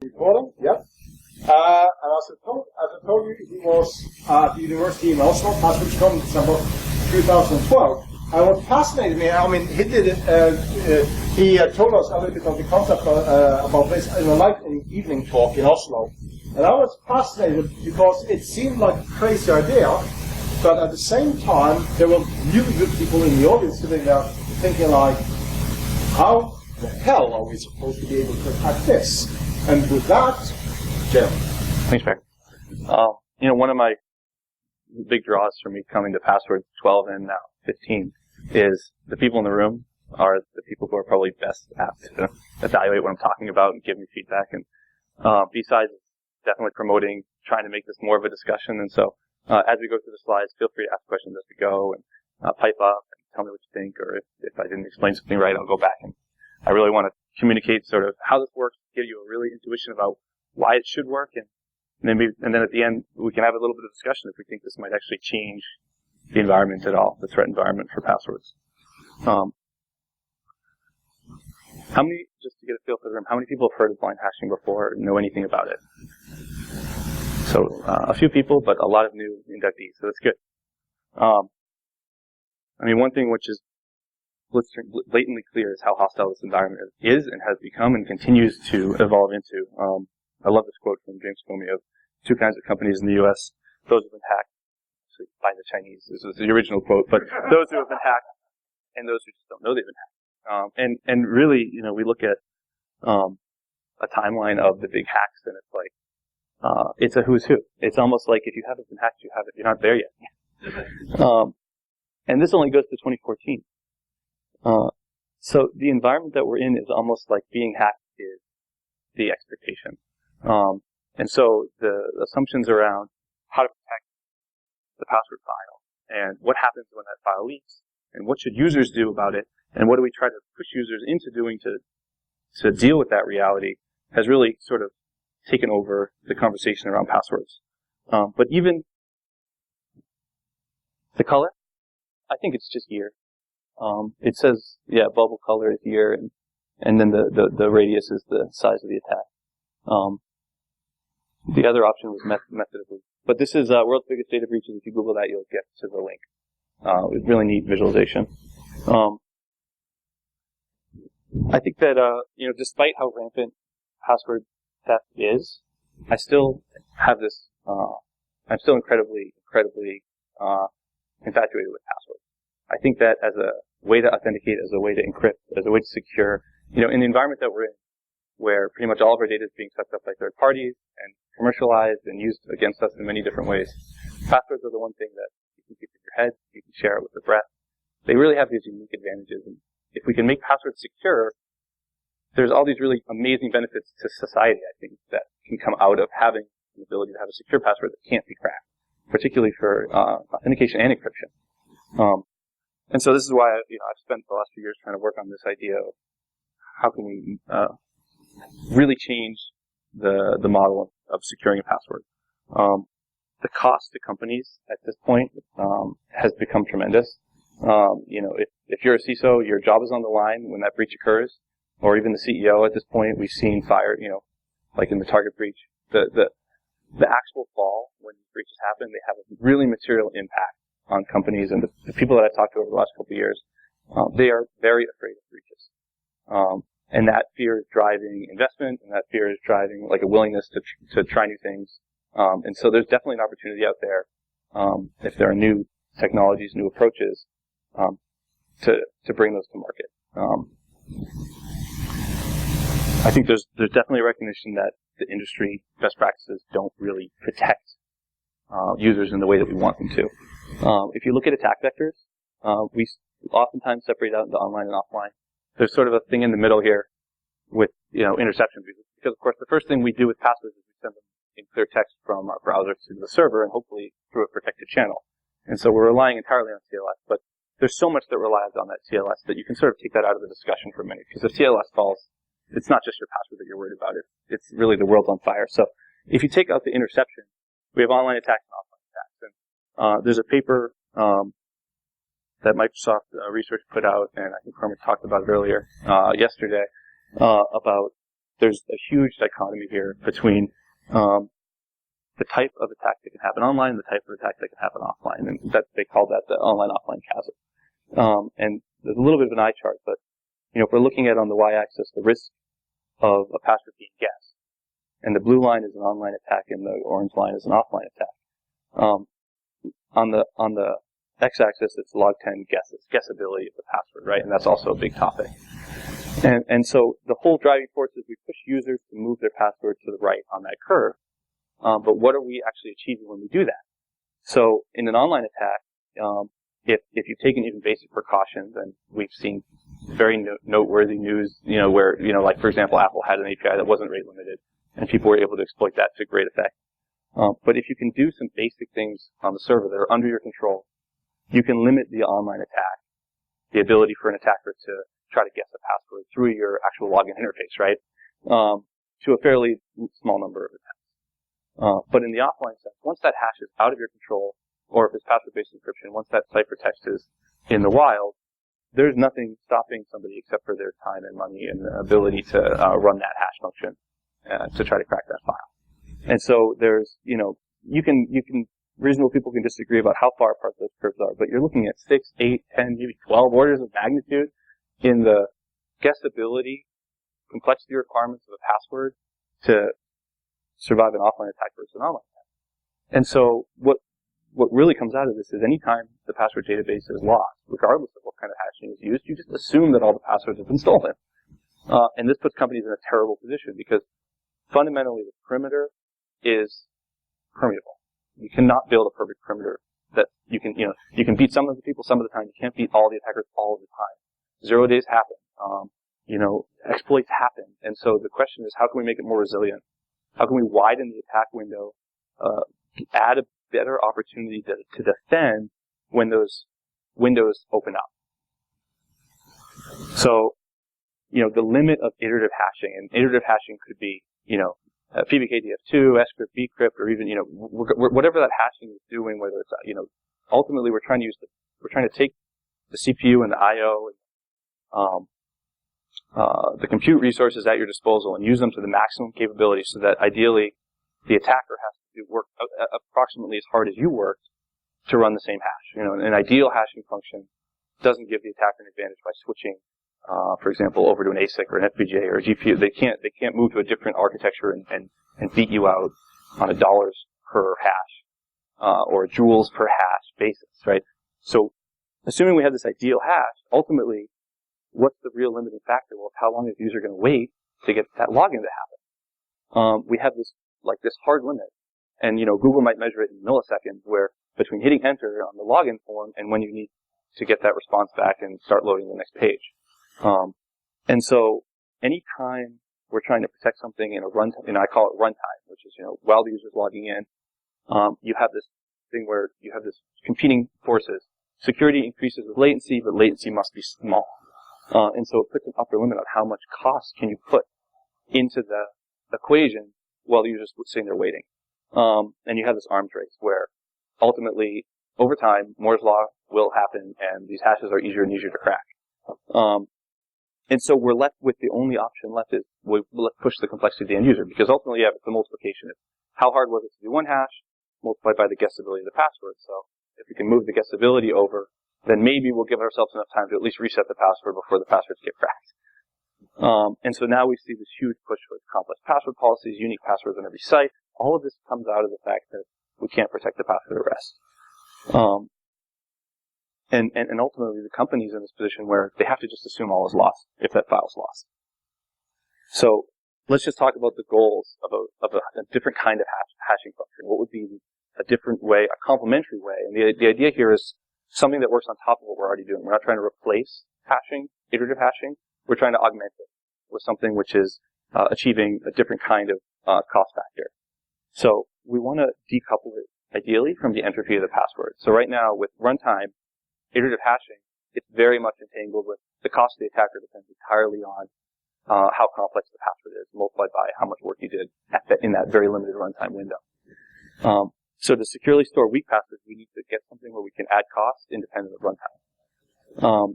Recording, yeah. And as I told you, he was at the university in Oslo, passed which come December 2012. And what fascinated me, I mean, he did it. He told us a little bit of the concept about this in a light evening talk in Oslo, and I was fascinated because it seemed like a crazy idea, but at the same time, there were really good people in the audience sitting there thinking like, how the hell are we supposed to be able to attack this? And with that, Jim. Thanks, Barry. One of my big draws for me coming to Password 12 and now 15 is the people in the room are the people who are probably best apt to evaluate what I'm talking about and give me feedback. And besides definitely promoting, trying to make this more of a discussion. And so as we go through the slides, feel free to ask questions as we go and pipe up and tell me what you think, or if I didn't explain something right, I'll go back. And I really want to communicate sort of how this works, give you a really intuition about why it should work, and then at the end we can have a little bit of discussion if we think this might actually change the environment at all, the threat environment for passwords. How many, just to get a feel for the room, how many people have heard of blind hashing before or know anything about it? So a few people, but a lot of new inductees, so that's good. One thing which is blatantly clear is how hostile this environment is and has become and continues to evolve into. I love this quote from James Comey of two kinds of companies in the U.S. Those who have been hacked, actually by the Chinese. This was the original quote, but those who have been hacked and those who just don't know they've been hacked. And really, we look at a timeline of the big hacks, and it's like it's a who's who. It's almost like if you haven't been hacked, you're not there yet. And this only goes to 2014. So the environment that we're in is almost like being hacked is the expectation. And so the assumptions around how to protect the password file and what happens when that file leaks and what should users do about it and what do we try to push users into doing to deal with that reality has really sort of taken over the conversation around passwords. But even the color, I think it's just year. It says, bubble color is year, and then the radius is the size of the attack. The other option was method of leak. But this is world's biggest data breaches. If you Google that, you'll get to the link. It's really neat visualization. I think that, despite how rampant password theft is, I still have this, I'm still incredibly infatuated with passwords. I think that as a way to authenticate, as a way to encrypt, as a way to secure, in the environment that we're in, where pretty much all of our data is being sucked up by third parties and commercialized and used against us in many different ways, passwords are the one thing that you can keep in your head, you can share it with the breath. They really have these unique advantages. And if we can make passwords secure, there's all these really amazing benefits to society, I think, that can come out of having the ability to have a secure password that can't be cracked, particularly for authentication and encryption. And so this is why I've spent the last few years trying to work on this idea of how can we really change the model of securing a password. The cost to companies at this point has become tremendous. If you're a CISO, your job is on the line when that breach occurs, or even the CEO at this point. We've seen fire, like in the Target breach. The actual fall when breaches happen, they have a really material impact on companies, and the people that I've talked to over the last couple of years, they are very afraid of breaches. And that fear is driving investment, and that fear is driving like a willingness to try new things. And so there's definitely an opportunity out there, if there are new technologies, new approaches, to bring those to market. I think there's definitely a recognition that the industry best practices don't really protect users in the way that we want them to. If you look at attack vectors, we oftentimes separate out into online and offline. There's sort of a thing in the middle here with, interception, because of course the first thing we do with passwords is we send them in clear text from our browser to the server and hopefully through a protected channel. And so we're relying entirely on TLS, but there's so much that relies on that TLS that you can sort of take that out of the discussion for a minute, because if TLS falls, it's not just your password that you're worried about, it's really the world's on fire. So if you take out the interception, we have online attacks and offline attacks. And there's a paper that Microsoft Research put out, and I think Carmen talked about it earlier yesterday, about there's a huge dichotomy here between the type of attack that can happen online and the type of attack that can happen offline, and that they call that the online-offline chasm. And there's a little bit of an eye chart, but if we're looking at on the y-axis the risk of a password being guessed, and the blue line is an online attack and the orange line is an offline attack. On the x-axis, it's log 10 guessability of the password, right? And that's also a big topic. And so the whole driving force is we push users to move their password to the right on that curve. But what are we actually achieving when we do that? So in an online attack, if you've taken even basic precautions, and we've seen very noteworthy news, where, like for example, Apple had an API that wasn't rate limited, and people were able to exploit that to great effect. But if you can do some basic things on the server that are under your control, you can limit the online attack, the ability for an attacker to try to guess a password through your actual login interface, right? To a fairly small number of attempts. But in the offline sense, once that hash is out of your control, or if it's password-based encryption, once that ciphertext is in the wild, there's nothing stopping somebody except for their time and money and the ability to run that hash function to try to crack that file. And so there's, reasonable people can disagree about how far apart those curves are, but you're looking at 6, 8, 10, maybe 12 orders of magnitude in the guessability, complexity requirements of a password to survive an offline attack versus an online attack. And so what really comes out of this is anytime the password database is lost, regardless of what kind of hashing is used, you just assume that all the passwords have been stolen. And this puts companies in a terrible position because fundamentally the perimeter is permeable. You cannot build a perfect perimeter that you can beat some of the people some of the time. You can't beat all the attackers all of the time. 0 days happen. Exploits happen. And so the question is, how can we make it more resilient? How can we widen the attack window, add a better opportunity to defend when those windows open up? So, the limit of iterative hashing, and iterative hashing could be, PBKDF2, scrypt, bcrypt, or even, whatever that hashing is doing, whether it's, ultimately we're trying to take the CPU and the I/O and the compute resources at your disposal and use them to the maximum capability so that ideally the attacker has to work approximately as hard as you worked to run the same hash. An ideal hashing function doesn't give the attacker an advantage by switching, for example, over to an ASIC or an FPGA or a GPU. They can't move to a different architecture and beat you out on a dollars per hash or a joules per hash basis, right? So, assuming we have this ideal hash, ultimately, what's the real limiting factor? Well, how long is the user going to wait to get that login to happen? We have this hard limit, and Google might measure it in milliseconds, where between hitting enter on the login form and when you need to get that response back and start loading the next page. And so any time we're trying to protect something in a runtime, and I call it runtime, which is, while the user's logging in, you have this thing where you have this competing forces. Security increases with latency, but latency must be small. And so it puts an upper limit on how much cost can you put into the equation while the user's sitting there waiting. And you have this arms race where ultimately, over time, Moore's law will happen and these hashes are easier and easier to crack. And so we're left with the only option left is we push the complexity to the end user, because ultimately you have the multiplication. It's how hard was it to do one hash multiplied by the guessability of the password. So if we can move the guessability over, then maybe we'll give ourselves enough time to at least reset the password before the passwords get cracked. And so now we see this huge push towards complex password policies, unique passwords on every site. All of this comes out of the fact that we can't protect the password at rest. And ultimately the company's in this position where they have to just assume all is lost if that file's lost. So let's just talk about the goals of a different kind of hashing function. What would be a different way, a complementary way? And the idea here is something that works on top of what we're already doing. We're not trying to replace hashing, iterative hashing. We're trying to augment it with something which is achieving a different kind of cost factor. So we want to decouple it, ideally, from the entropy of the password. So right now, with runtime, iterative hashing, it's very much entangled with the cost of the attacker depends entirely on how complex the password is, multiplied by how much work you did in that very limited runtime window. So to securely store weak passwords, we need to get something where we can add cost independent of runtime.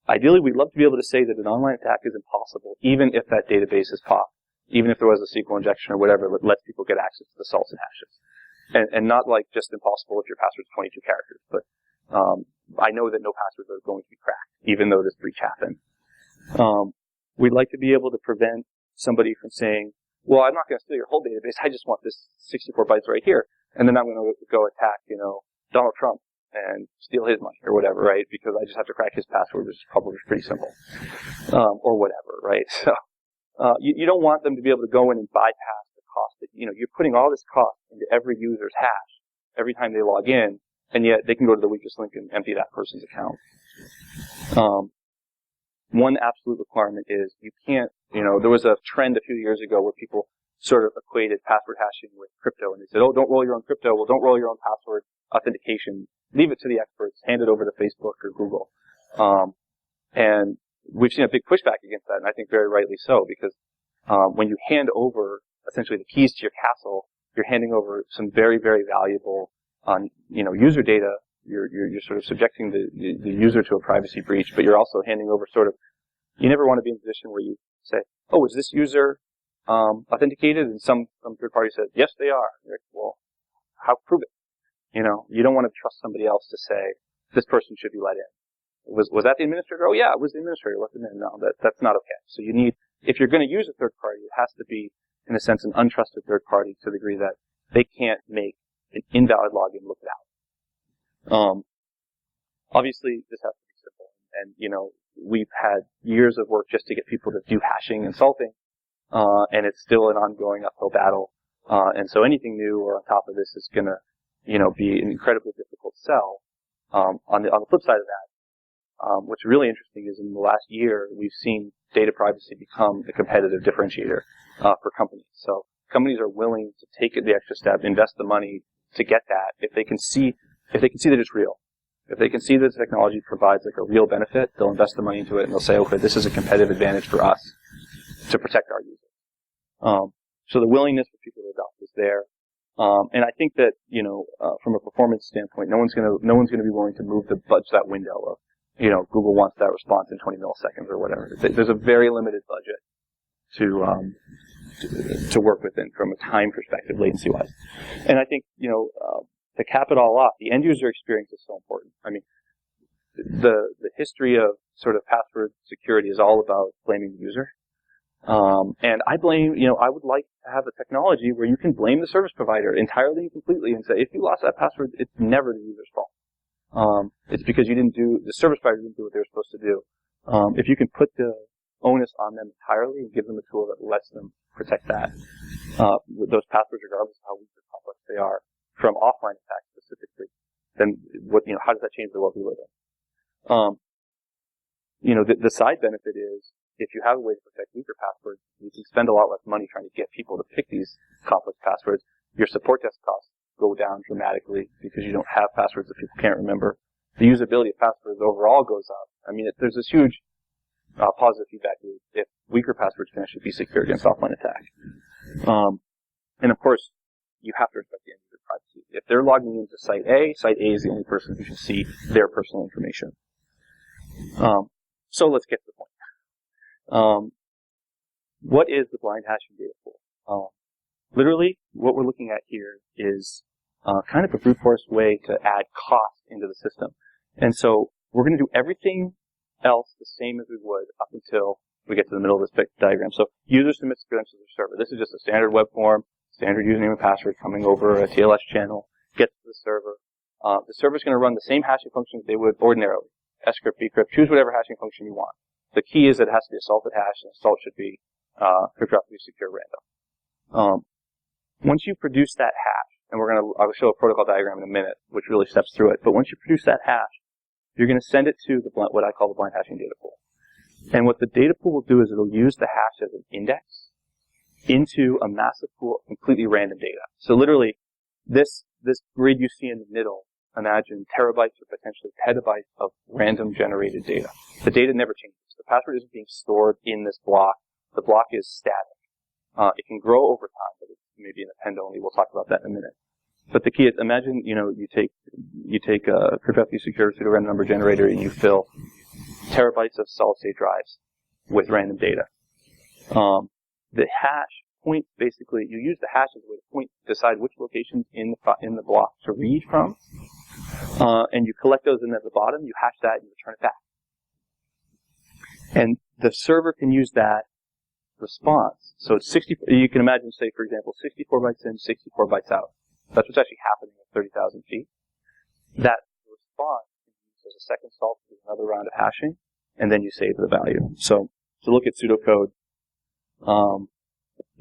Ideally, we'd love to be able to say that an online attack is impossible, even if that database is popped. even if there was a SQL injection or whatever, that lets people get access to the salted hashes. And not like just impossible if your password's 22 characters, but I know that no passwords are going to be cracked, even though this breach happened. We'd like to be able to prevent somebody from saying, well, I'm not going to steal your whole database, I just want this 64 bytes right here, and then I'm going to go attack, Donald Trump and steal his money or whatever, right? Because I just have to crack his password, which is probably pretty simple. Or whatever, right? So, you don't want them to be able to go in and bypass the cost that, you're putting all this cost into every user's hash every time they log in, and yet they can go to the weakest link and empty that person's account. One absolute requirement is you can't, there was a trend a few years ago where people sort of equated password hashing with crypto, and they said, oh, don't roll your own crypto, well, don't roll your own password authentication, leave it to the experts, hand it over to Facebook or Google. And we've seen a big pushback against that, and I think very rightly so, because when you hand over essentially the keys to your castle, you're handing over some very, very valuable user data. You're sort of subjecting the user to a privacy breach, but you're also handing over you never want to be in a position where you say, oh, is this user authenticated? And some third party said, yes, they are. You're like, well, how prove it? You don't want to trust somebody else to say, this person should be let in. Was that the administrator? Oh yeah, it was the administrator. Let them in. No, that's not okay. So if you're going to use a third party, it has to be, in a sense, an untrusted third party to the degree that they can't make an invalid login look it out. Obviously, this has to be simple. And, we've had years of work just to get people to do hashing and salting, and it's still an ongoing uphill battle. And so anything new or on top of this is going to, be an incredibly difficult sell. On the flip side of that, what's really interesting is in the last year, we've seen data privacy become a competitive differentiator for companies. So companies are willing to take the extra step, invest the money to get that if they can see that it's real. If they can see that the technology provides like a real benefit, they'll invest the money into it and they'll say, okay, this is a competitive advantage for us to protect our users. So the willingness for people to adopt is there. And I think that, from a performance standpoint, no one's going to be willing to budge that window of, Google wants that response in 20 milliseconds or whatever. There's a very limited budget to work within from a time perspective, latency-wise. And I think, to cap it all off, the end user experience is so important. I mean, the history of sort of password security is all about blaming the user. And I would like to have a technology where you can blame the service provider entirely and completely and say, if you lost that password, it's never the user's fault. It's because the service provider didn't do what they were supposed to do. If you can put the onus on them entirely and give them a tool that lets them protect those passwords regardless of how weak or complex they are, from offline attacks specifically, then how does that change the world we live in? The side benefit is if you have a way to protect weaker passwords, you can spend a lot less money trying to get people to pick these complex passwords. Your support desk costs go down dramatically because you don't have passwords that people can't remember. The usability of passwords overall goes up. I mean, there's this huge positive feedback loop if weaker passwords can actually be secure against offline attack. And of course, you have to respect the end user privacy. If they're logging into Site A is the only person who should see their personal information. So let's get to the point. What is the blind hashing data pool? Literally, what we're looking at here is kind of a brute force way to add cost into the system. And so we're going to do everything else the same as we would up until we get to the middle of this diagram. So user submits credentials to the server. This is just a standard web form, standard username and password coming over a TLS channel, gets to the server. The server's going to run the same hashing functions they would ordinarily. Scrypt, bcrypt, choose whatever hashing function you want. The key is that it has to be a salted hash, and the salt should be cryptographically secure random. Once you produce that hash, and I'll show a protocol diagram in a minute, which really steps through it, but once you produce that hash, you're going to send it to what I call the blind hashing data pool. And what the data pool will do is it'll use the hash as an index into a massive pool of completely random data. So literally, this grid you see in the middle, imagine terabytes or potentially petabytes of random generated data. The data never changes. The password isn't being stored in this block. The block is static. It can grow over time, but it's maybe an append only. We'll talk about that in a minute. But the key is, imagine, you take a cryptographically secure pseudo-random number generator and you fill terabytes of solid-state drives with random data. the hash points, basically, you use the hash as a way to point, decide which locations in the block to read from, and you collect those, and at the bottom, you hash that and return it back. And the server can use that response. So it's 60, you can imagine, say, for example, 64 bytes in, 64 bytes out. That's what's actually happening at 30,000 feet. That response can be used as a second salt to do another round of hashing, and then you save the value. So to look at pseudocode,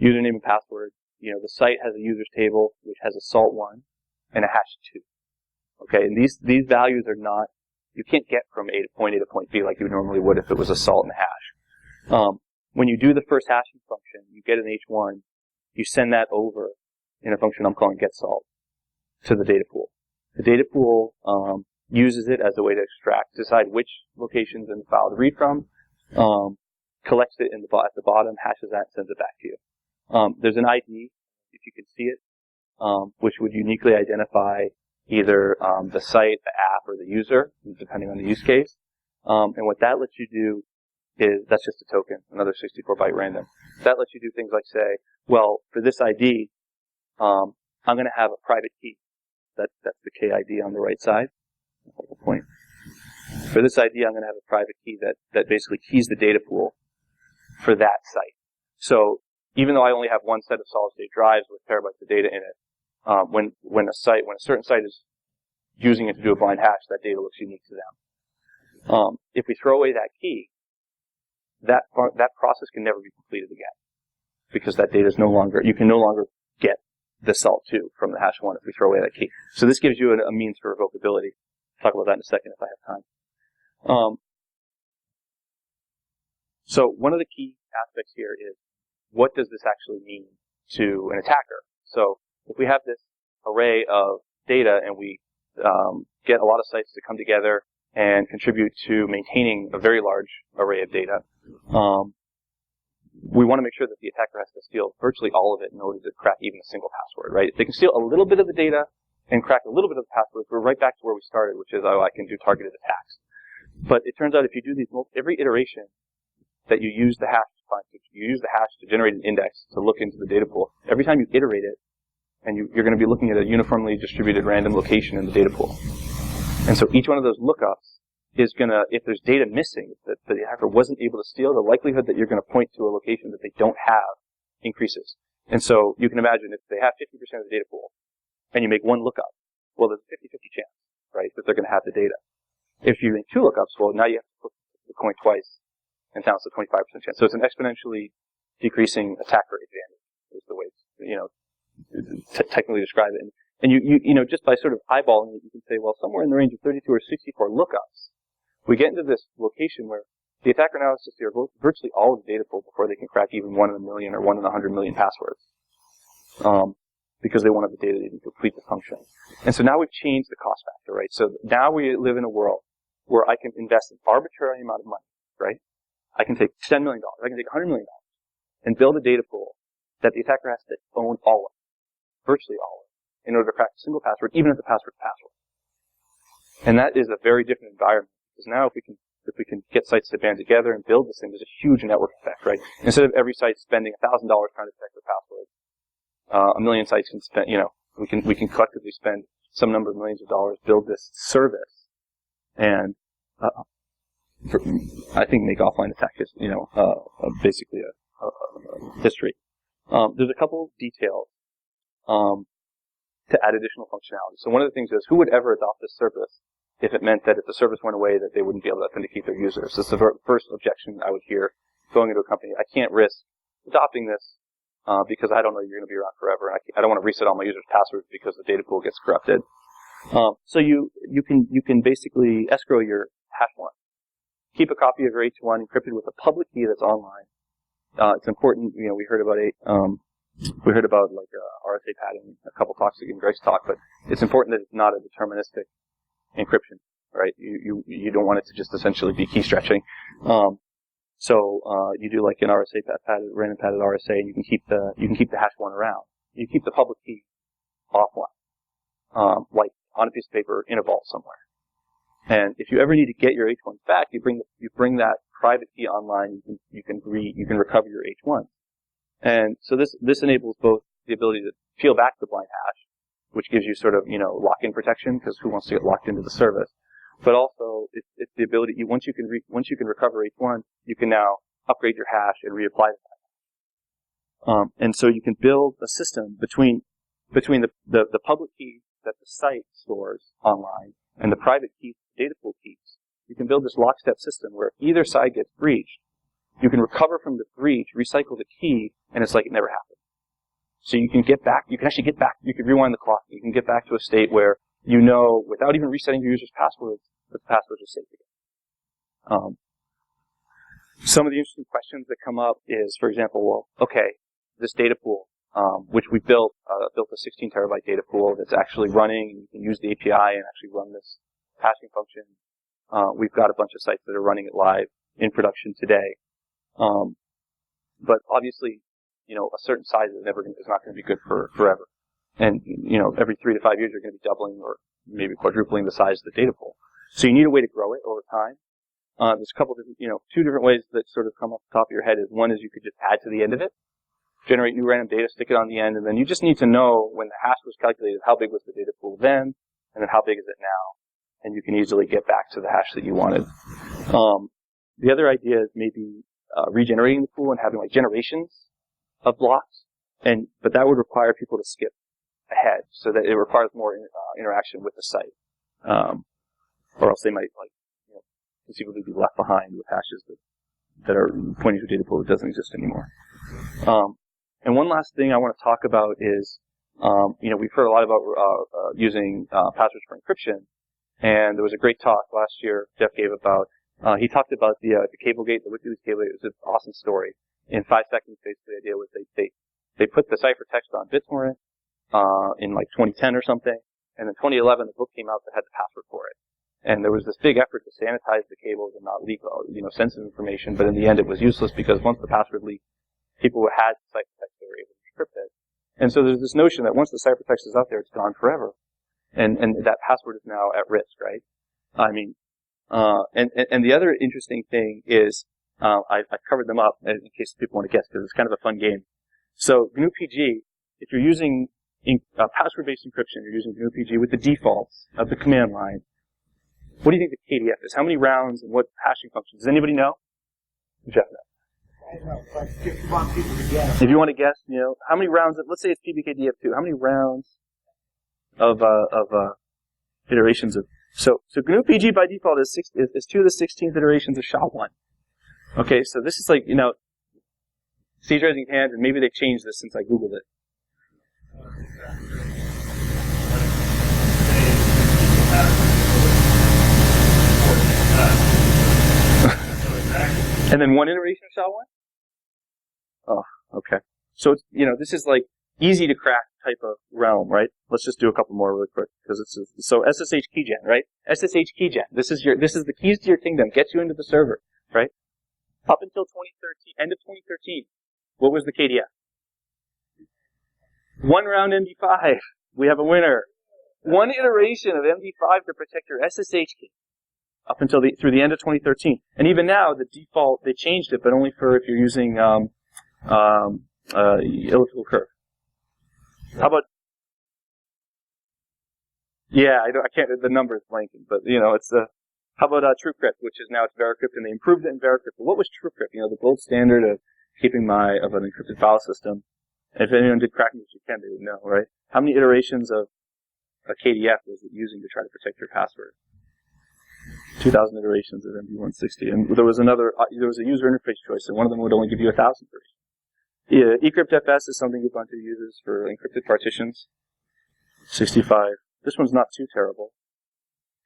username and password, the site has a users table which has a salt 1 and a hash 2. Okay, and these values are not, you can't get from point A to point B like you normally would if it was a salt and a hash. When you do the first hashing function, you get an H1, you send that over in a function I'm calling getSalt to the data pool. The data pool uses it as a way to decide which locations in the file to read from, collects it at the bottom, hashes that, and sends it back to you. There's an ID, if you can see it, which would uniquely identify either the site, the app, or the user, depending on the use case. And what that lets you do is, that's just a token, another 64-byte random. That lets you do things like say, well, for this ID, I'm going to have a private key. That's the KID on the right side. Point. For this ID, I'm going to have a private key that basically keys the data pool for that site. So even though I only have one set of solid-state drives with terabytes of data in it, when a certain site is using it to do a blind hash, that data looks unique to them. If we throw away that key, that process can never be completed again, because that data is you can no longer get the salt 2 from the hash 1 if we throw away that key. So this gives you a means for revocability. I'll talk about that in a second if I have time. So one of the key aspects here is, what does this actually mean to an attacker? So if we have this array of data and we get a lot of sites to come together and contribute to maintaining a very large array of data, we want to make sure that the attacker has to steal virtually all of it in order to crack even a single password, right? If they can steal a little bit of the data and crack a little bit of the passwords, we're right back to where we started, which is, I can do targeted attacks. But it turns out if you do these, every iteration that you use the hash to generate an index to look into the data pool, every time you iterate it, and you're going to be looking at a uniformly distributed random location in the data pool. And so each one of those lookups is going to, if there's data missing that the hacker wasn't able to steal, the likelihood that you're going to point to a location that they don't have increases. And so you can imagine if they have 50% of the data pool, and you make one lookup, well, there's a 50-50 chance, right, that they're going to have the data. If you make two lookups, well, now you have to flip the coin twice, and now it's a 25% chance. So it's an exponentially decreasing attack rate advantage, is the way to technically describe it. And you just by sort of eyeballing it, you can say, well, somewhere in the range of 32 or 64 lookups, we get into this location where the attacker now has to steal virtually all of the data pool before they can crack even 1 in a million or 1 in 100 million passwords, because they won't have the data to even complete the function. And so now we've changed the cost factor, right? So now we live in a world where I can invest an arbitrary amount of money, right? I can take $10 million, I can take $100 million, and build a data pool that the attacker has to own all of, virtually all of, in order to crack a single password, even if the password's password. And that is a very different environment, because now if we can get sites to band together and build this thing, there's a huge network effect, right? Instead of every site spending $1,000 trying to protect their password, a million sites can spend, we can collectively spend some number of millions of dollars, build this service, and I think make offline attack is, basically a history. There's a couple details to add additional functionality. So one of the things is, who would ever adopt this service if it meant that if the service went away that they wouldn't be able to authenticate their users? That's the first objection I would hear going into a company. I can't risk adopting this because I don't know you're going to be around forever. And I don't want to reset all my users' passwords because the data pool gets corrupted. So you can basically escrow your hash one. Keep a copy of your H1 encrypted with a public key that's online. It's important. We heard about RSA padding a couple talks in Greg's talk, but it's important that it's not a deterministic encryption, right? You don't want it to just essentially be key stretching. So you do like an RSA random padded RSA, and you can keep the hash one around. You keep the public key offline, like on a piece of paper in a vault somewhere. And if you ever need to get your H1s back, you bring that private key online. You can recover your H1. And so this enables both the ability to peel back the blind hash, which gives you sort of, lock-in protection, because who wants to get locked into the service? But also, it's the ability, once you can recover H1, you can now upgrade your hash and reapply it. And so you can build a system between the public key that the site stores online and the private key the data pool keeps. You can build this lockstep system where if either side gets breached, you can recover from the breach, recycle the key, and it's like it never happened. So you can actually get back, you can rewind the clock, you can get back to a state where without even resetting your user's passwords, that the passwords are safe again. Some of the interesting questions that come up is, for example, this data pool, which we built a 16 terabyte data pool that's actually running, and you can use the API and actually run this hashing function. We've got a bunch of sites that are running it live in production today. But obviously, a certain size is not going to be good for forever. And, every 3 to 5 years you're going to be doubling or maybe quadrupling the size of the data pool. So you need a way to grow it over time. There's a couple different, 2 different ways that sort of come off the top of your head. One is you could just add to the end of it, generate new random data, stick it on the end, and then you just need to know when the hash was calculated, how big was the data pool then, and then how big is it now. And you can easily get back to the hash that you wanted. The other idea is maybe regenerating the pool and having like generations of blocks, but that would require people to skip ahead, so that it requires more interaction with the site, or else they might conceivably be left behind with hashes that are pointing to a data pool that doesn't exist anymore. And one last thing I want to talk about is, we've heard a lot about using passwords for encryption, and there was a great talk last year Jeff gave about. He talked about the Cablegate, the WikiLeaks Cablegate. It was an awesome story. In 5 seconds, basically, the idea was they put the ciphertext on BitTorrent in like 2010 or something, and in 2011 the book came out that had the password for it. And there was this big effort to sanitize the cables and not leak sensitive information, but in the end it was useless because once the password leaked, people who had the ciphertext, they were able to decrypt it. And so there's this notion that once the ciphertext is out there, it's gone forever, and that password is now at risk, right? And the other interesting thing is, I've covered them up in case people want to guess, because it's kind of a fun game. So GNU-PG, if you're using password-based encryption, you're using GNU-PG with the defaults of the command line. What do you think the KDF is? How many rounds and what hashing function? Does anybody know? Jeff knows. I don't know, but if you want people to guess. If you want to guess, how many rounds let's say it's PBKDF2, how many rounds of iterations of, so GNU-PG by default is 2 to the 16th iterations of SHA-1. Okay, so this is like, Steve's raising hands, and maybe they've changed this since I Googled it. And then 1 iteration of SHA-1? Oh, okay. So it's, this is like easy to crack type of realm, right? Let's just do a couple more really quick, because so SSH keygen, right? SSH keygen. This is the keys to your kingdom. Gets you into the server, right? Up until 2013, end of 2013, what was the KDF? 1 round MD5. We have a winner. 1 iteration of MD5 to protect your SSH key. Up until through the end of 2013. And even now, the default, they changed it, but only for if you're using elliptical curve. How about? Yeah, I can't. The number is blanking, but it's how about TrueCrypt, which is now it's VeraCrypt, and they improved it in VeraCrypt. But what was TrueCrypt? The gold standard of keeping of an encrypted file system. And if anyone did cracking this, you can, they would know, right? How many iterations of a KDF was it using to try to protect your password? 2,000 iterations of MD160, and there was a user interface choice, and one of them would only give you 1,000 iterations. Yeah, eCryptFS is something Ubuntu uses for encrypted partitions. 65. This one's not too terrible.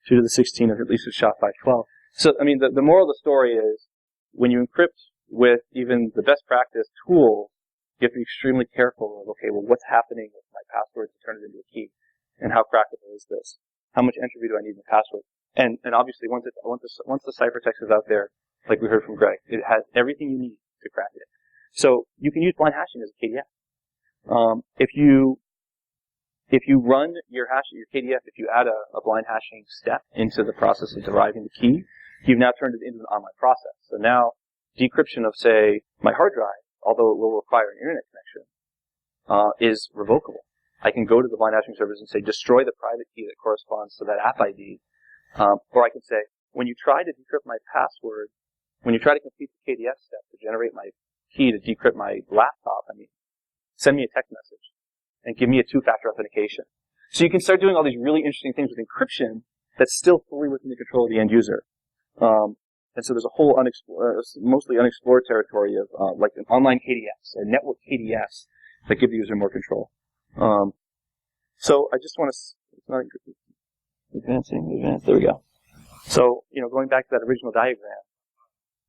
2 to the 16 of at least with SHA-512. So, the moral of the story is, when you encrypt with even the best practice tool, you have to be extremely careful of, what's happening with my password to turn it into a key? And how crackable is this? How much entropy do I need in the password? And obviously, once the ciphertext is out there, like we heard from Greg, it has everything you need to crack it. So you can use blind hashing as a KDF. If you run your KDF, if you add a blind hashing step into the process of deriving the key, you've now turned it into an online process. So now decryption of, say, my hard drive although it will require an internet connection, is revocable. I can go to the blind hashing service and say, destroy the private key that corresponds to that app ID. Or I can say, when you try to decrypt my password, when you try to complete the KDS step to generate my key to decrypt my laptop, send me a text message and give me a two-factor authentication. So you can start doing all these really interesting things with encryption that's still fully within the control of the end user. And so there's a whole mostly unexplored territory of like an online KDS, a network KDS that give the user more control. So I just want to advance. There we go. So going back to that original diagram,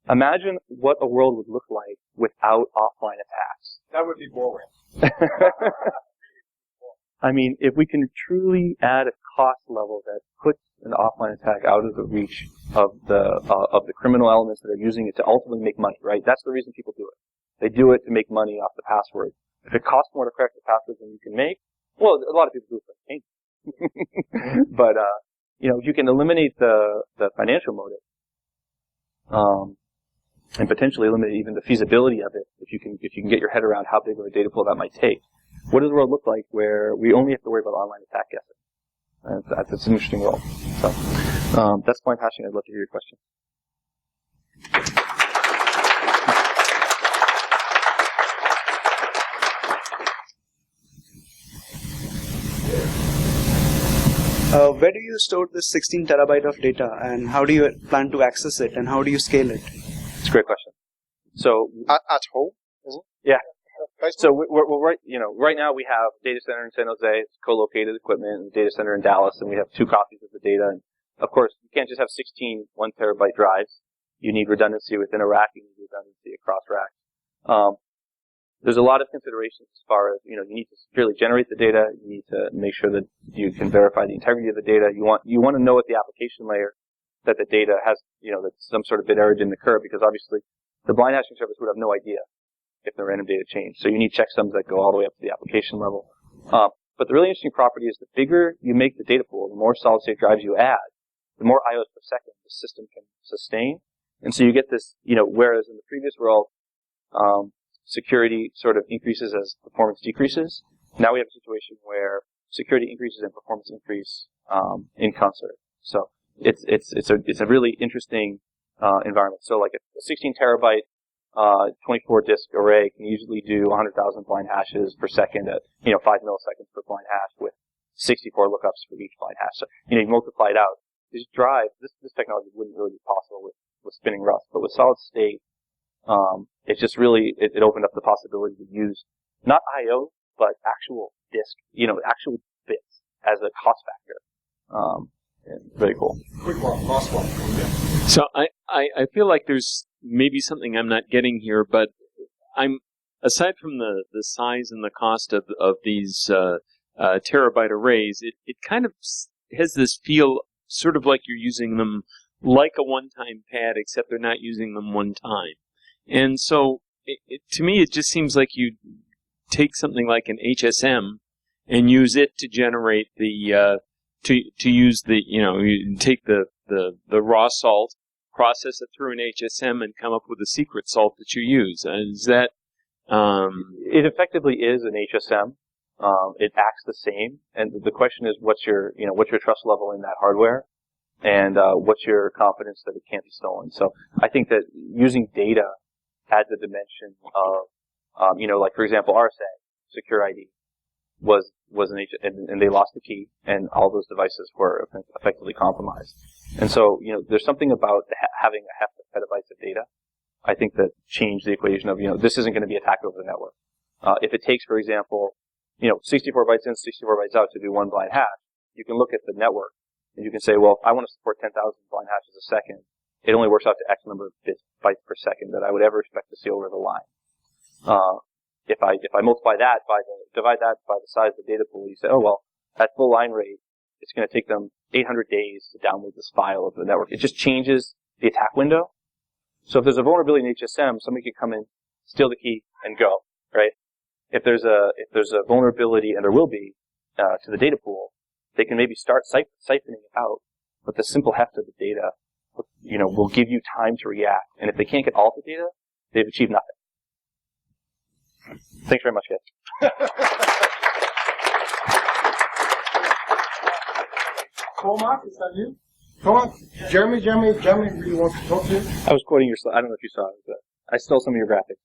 imagine what a world would look like without offline attacks. That would be boring. If we can truly add a cost level that puts an offline attack out of the reach of the criminal elements that are using it to ultimately make money, right? That's the reason people do it. They do it to make money off the password. If it costs more to crack the password than you can make, well, a lot of people do it for pain. But if you can eliminate the financial motive, and potentially eliminate even the feasibility of it, if you can get your head around how big of a data pool that might take, what does the world look like where we only have to worry about online attack guessing? That's an interesting world. So that's blind hashing. I'd love to hear your question. Where do you store this 16 terabyte of data, and how do you plan to access it, and how do you scale it? It's a great question. So At home? yeah. So we're right now we have a data center in San Jose, it's co-located equipment, and a data center in Dallas, and we have 2 copies of the data. And of course, you can't just have 16 1 terabyte drives. You need redundancy within a rack. You need redundancy across racks. There's a lot of considerations as far as, you need to securely generate the data. You need to make sure that you can verify the integrity of the data. You want to know at the application layer that the data has, that some sort of bit error didn't occur, because obviously the blind hashing service would have no idea if the random data changed. So you need checksums that go all the way up to the application level. But the really interesting property is the bigger you make the data pool, the more solid state drives you add, the more IOs per second the system can sustain. And so you get this, whereas in the previous world, security sort of increases as performance decreases. Now we have a situation where security increases and performance increase in concert. So it's a really interesting environment. So like a 16 terabyte 24 disk array can usually do 100,000 blind hashes per second at 5 milliseconds per blind hash with 64 lookups for each blind hash. So you multiply it out. This drive, this technology wouldn't really be possible with spinning Rust, but with solid state, it's just really it opened up the possibility to use not I/O but actual disk, actual bits as a cost factor. Very cool. Quick one, last one. Yeah. So I feel like there's maybe something I'm not getting here, but aside from the size and the cost of these terabyte arrays, it kind of has this feel sort of like you're using them like a one-time pad, except they're not using them one time. And so to me, it just seems like you take something like an HSM and use it to generate the to use the you take the raw salt, process it through an HSM, and come up with a secret salt that you use. Is that It effectively is an HSM. It acts the same, and the question is, what's your trust level in that hardware, and what's your confidence that it can't be stolen? So I think that using data adds a dimension of, like for example, RSA, Secure ID, was an and they lost the key, and all those devices were effectively compromised. And so, there's something about having a heft of petabytes of data, I think, that changed the equation of, this isn't going to be attacked over the network. If it takes, for example, 64 bytes in, 64 bytes out to do one blind hash, you can look at the network and you can say, well, if I want to support 10,000 blind hashes a second, it only works out to X number of bytes per second that I would ever expect to see over the line. If I divide that by the size of the data pool, you say, oh well, at full line rate, it's going to take them 800 days to download this file of the network. It just changes the attack window. So if there's a vulnerability in HSM, somebody can come in, steal the key, and go, right? If there's a vulnerability, and there will be, to the data pool, they can maybe start siphoning it out, but the simple heft of the data, will give you time to react. And if they can't get all the data, they've achieved nothing. Thanks very much, guys. Cormac, is that you? Cormac, Jeremy really wants to talk to you. I was quoting your slide. I don't know if you saw it, but I stole some of your graphics.